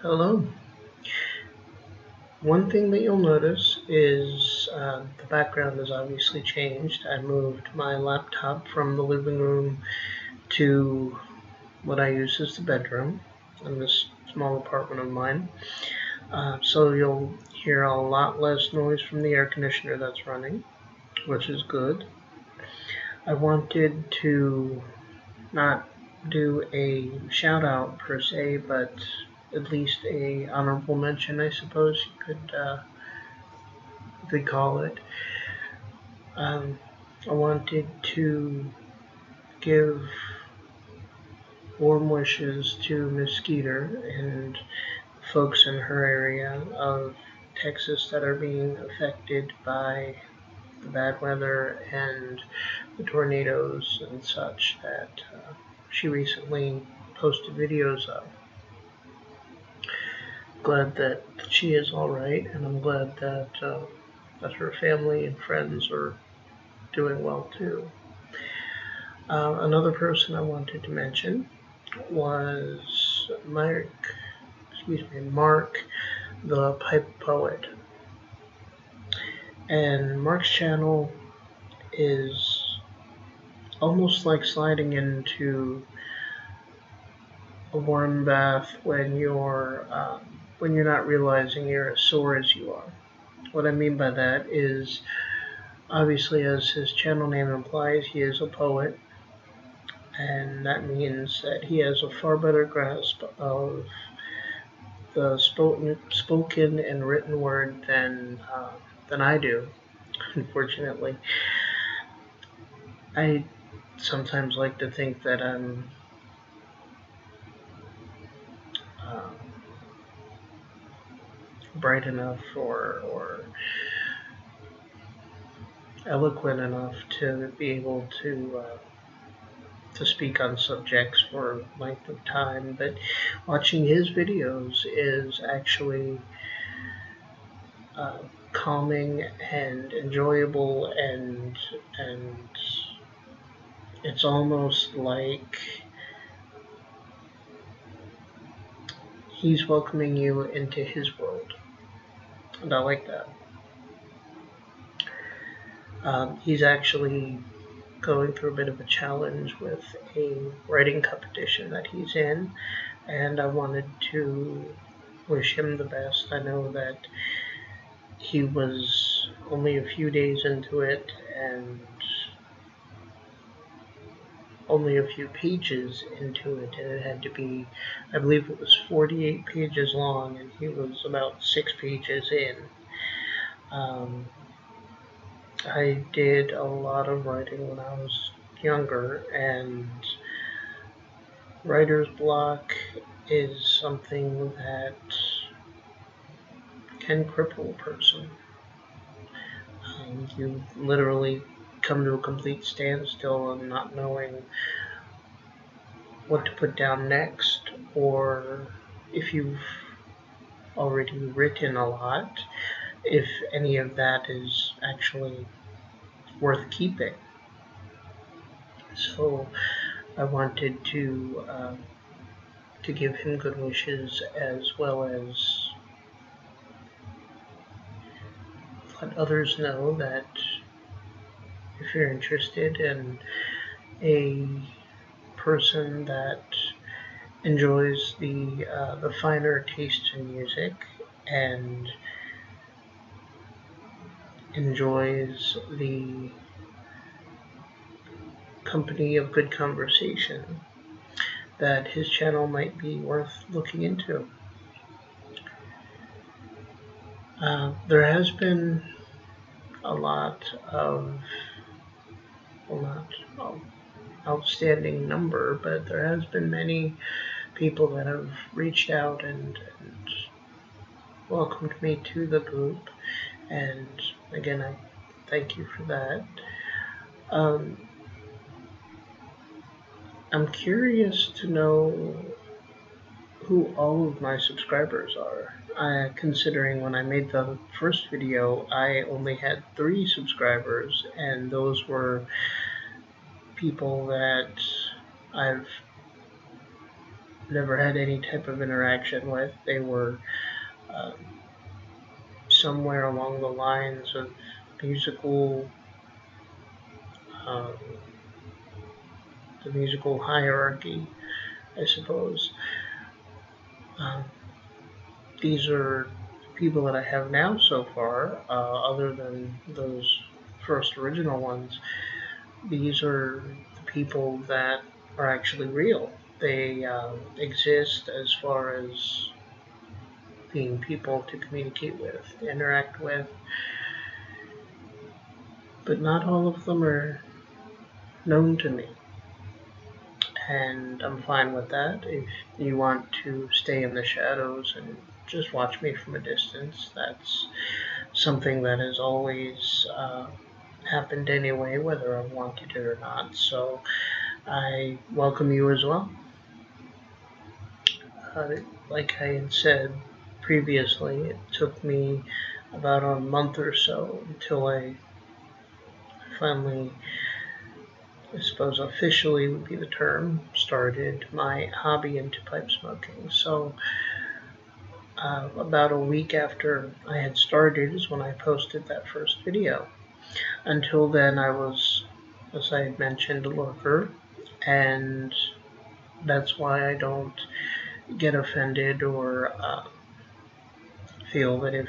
Hello. One thing that you'll notice is the background has obviously changed. I moved my laptop from the living room to what I use as the bedroom in this small apartment of mine. So you'll hear a lot less noise from the air conditioner that's running, which is good. I wanted to not do a shout out per se, but at least a honorable mention, I suppose you could call it. I wanted to give warm wishes to Miss Skeeter and folks in her area of Texas that are being affected by the bad weather and the tornadoes and such that she recently posted videos of. Glad that she is all right, and I'm glad that her family and friends are doing well too. Another person I wanted to mention was Mark ThePipePoet. And Mark's channel is almost like sliding into a warm bath when you're not realizing you're as sore as you are. What I mean by that is, obviously, as his channel name implies, he is a poet, and that means that he has a far better grasp of the spoken and written word than I do, unfortunately. I sometimes like to think that I'm bright enough or eloquent enough to be able to speak on subjects for length of time, but watching his videos is actually calming and enjoyable, and it's almost like he's welcoming you into his world, and I like that. He's actually going through a bit of a challenge with a writing competition that he's in, and I wanted to wish him the best. I know that he was only a few days into it and only a few pages into it, and it had to be, I believe it was 48 pages long, and he was about 6 pages in. I did a lot of writing when I was younger, and writer's block is something that can cripple a person. You literally come to a complete standstill and not knowing what to put down next, or if you've already written a lot, if any of that is actually worth keeping. So I wanted to give him good wishes, as well as let others know that if you're interested in a person that enjoys the finer tastes in music and enjoys the company of good conversation, that his channel might be worth looking into. There has been a lot of, well, not outstanding number, but there has been many people that have reached out and welcomed me to the group, and again, I thank you for that. I'm curious to know who all of my subscribers are. Considering when I made the first video, I only had 3 subscribers, and those were people that I've never had any type of interaction with. They were um, somewhere along the lines of musical, um, the musical hierarchy, I suppose. Um, these are people that I have now so far, other than those first original ones. These are the people that are actually real. They exist as far as being people to communicate with, to interact with, but not all of them are known to me. And I'm fine with that. If you want to stay in the shadows and just watch me from a distance, that's something that has always happened anyway, whether I've wanted it or not. So I welcome you as well. Like I had said previously, it took me about a month or so until I finally, I suppose officially would be the term, started my hobby into pipe smoking. So about a week after I had started is when I posted that first video. Until then, I was, as I had mentioned, a lurker, and that's why I don't get offended or feel that if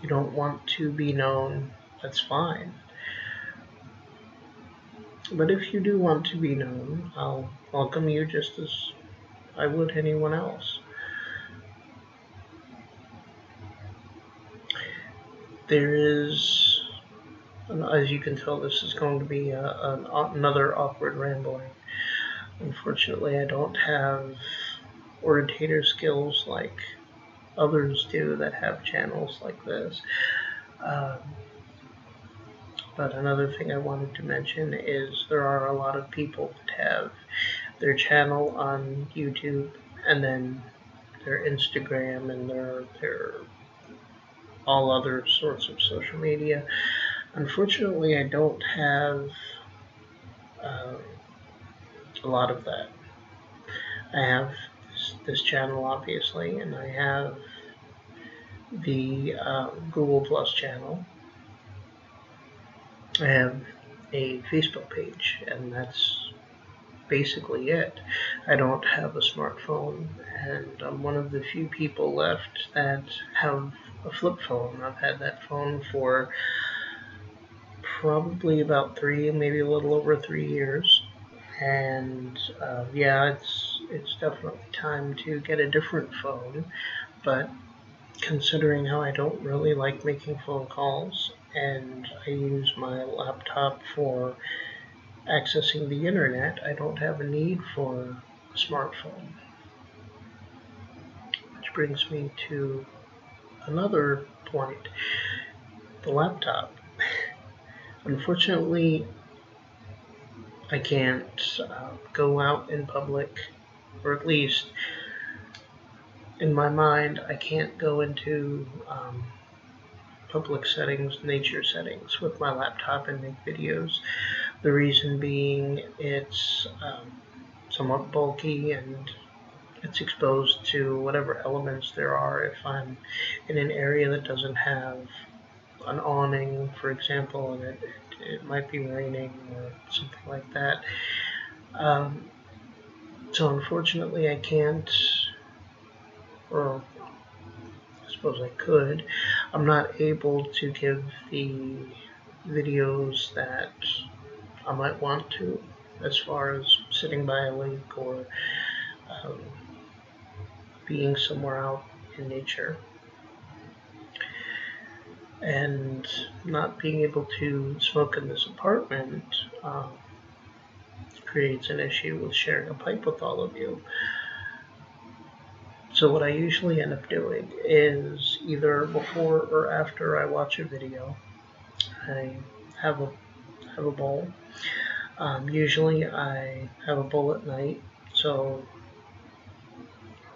you don't want to be known, that's fine. But if you do want to be known, I'll welcome you just as I would anyone else. There is, as you can tell, this is going to be another awkward rambling. Unfortunately, I don't have orator skills like others do that have channels like this. But another thing I wanted to mention is there are a lot of people that have their channel on YouTube and then their Instagram and their all other sorts of social media. Unfortunately, I don't have a lot of that. I have this channel, obviously, and I have the Google Plus channel. I have a Facebook page, and that's basically it. I don't have a smartphone, and I'm one of the few people left that have a flip phone. I've had that phone for probably about 3, maybe a little over 3 years, and yeah, it's definitely time to get a different phone, but considering how I don't really like making phone calls and I use my laptop for accessing the internet, I don't have a need for a smartphone. Which brings me to another point, the laptop. Unfortunately, I can't go out in public, or at least in my mind, I can't go into public settings, nature settings with my laptop and make videos. The reason being it's somewhat bulky and it's exposed to whatever elements there are. If I'm in an area that doesn't have an awning, for example, and it might be raining or something like that. So unfortunately I can't, or I suppose I could, I'm not able to give the videos that I might want to, as far as sitting by a lake or being somewhere out in nature. And not being able to smoke in this apartment creates an issue with sharing a pipe with all of you. So what I usually end up doing is either before or after I watch a video, I have a bowl. Usually I have a bowl at night, so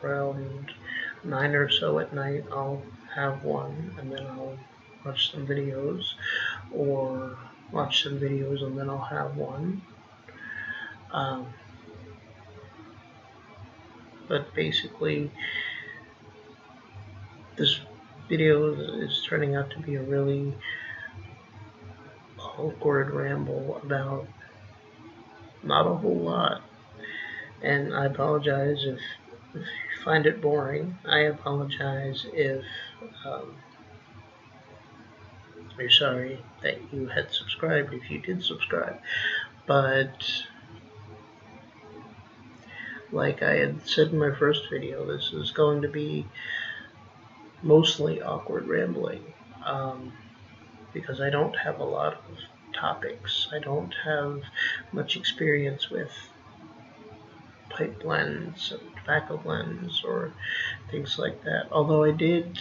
around 9 or so at night I'll have one, and then I'll watch some videos, or watch some videos and then I'll have one. but basically this video is turning out to be a really awkward ramble about not a whole lot, and I apologize if you find it boring. I apologize if you're sorry that you had subscribed, if you did subscribe, but like I had said in my first video, this is going to be mostly awkward rambling, because I don't have a lot of topics. I don't have much experience with pipe blends and tobacco blends or things like that. Although I did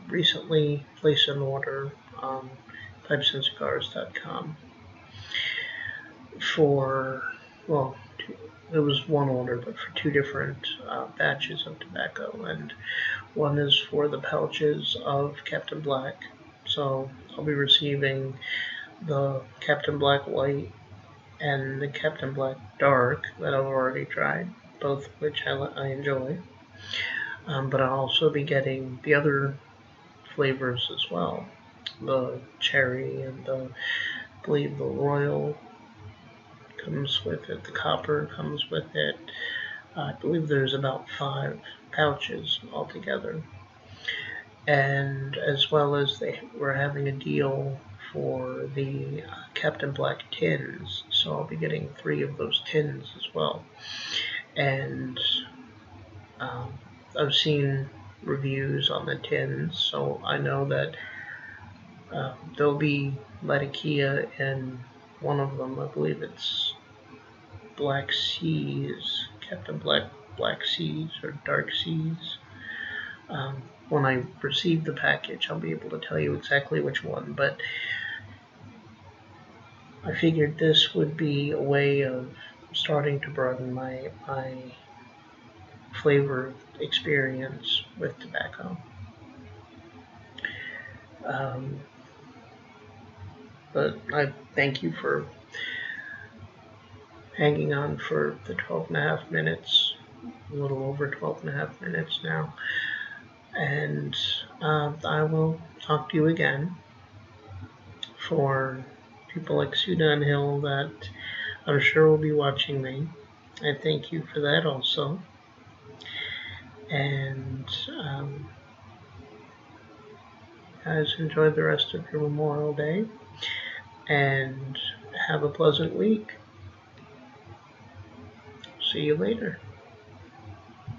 recently place an order on pipesandcigars.com for, well, it was one order, but for 2 different batches of tobacco, and one is for the pouches of Captain Black. So I'll be receiving the Captain Black White and the Captain Black Dark that I've already tried, both of which I enjoy. But I'll also be getting the other flavors as well. The cherry and I believe the royal comes with it, the copper comes with it. I believe there's about 5 pouches altogether. And as well as they were having a deal for the Captain Black tins, so I'll be getting 3 of those tins as well. And I've seen reviews on the tins, so I know that there'll be Latakia in one of them. I believe it's Black Seas, Captain Black Seas or Dark Seas. When I receive the package, I'll be able to tell you exactly which one, but I figured this would be a way of starting to broaden my flavor experience with tobacco. But I thank you for hanging on for the 12.5 minutes, a little over 12.5 minutes now. And I will talk to you again. For people like Sue Dunhill that I'm sure will be watching me, I thank you for that also. And guys, enjoy the rest of your Memorial Day and have a pleasant week. See you later.